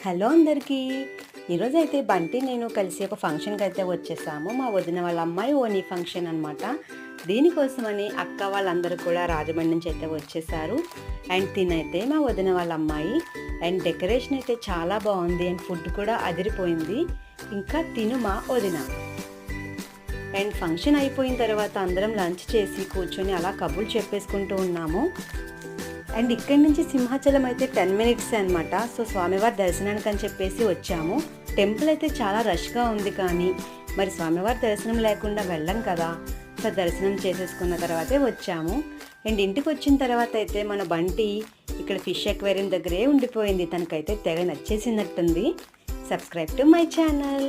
Hello అందరికీ. ఈరోజైతే బంటి నేను కలిసి ఒక ఫంక్షన్కి అయితే వచ్చేసాము. మా వదిన వాళ్ళ అమ్మాయి ఓనీ ఫంక్షన్ అనమాట. దీనికోసమని అక్క వాళ్ళందరూ కూడా రాజమండ్రి నుంచి అయితే వచ్చేసారు. అండ్ తినైతే మా వదిన వాళ్ళ అమ్మాయి. అండ్ డెకరేషన్ అయితే చాలా బాగుంది. అండ్ ఫుడ్ కూడా అదిరిపోయింది. ఇంకా తిను మా వదిన. అండ్ ఫంక్షన్ అయిపోయిన తర్వాత అందరం లంచ్ చేసి కూర్చొని అలా కబుర్లు చెప్పేసుకుంటూ ఉన్నాము. అండ్ ఇక్కడి నుంచి సింహాచలం అయితే 10 మినిట్స్ అనమాట. సో స్వామివారి దర్శనానికి అని చెప్పేసి వచ్చాము. టెంపుల్ అయితే చాలా రష్గా ఉంది, కానీ మరి స్వామివారి దర్శనం లేకుండా వెళ్ళం కదా. సో దర్శనం చేసేసుకున్న తర్వాతే వచ్చాము. అండ్ ఇంటికి వచ్చిన తర్వాత అయితే మన బంటి ఇక్కడ ఫిష్ అక్వేరియం దగ్గరే ఉండిపోయింది. తనకైతే తెగ నచ్చేసినట్టుంది. Subscribe to my channel.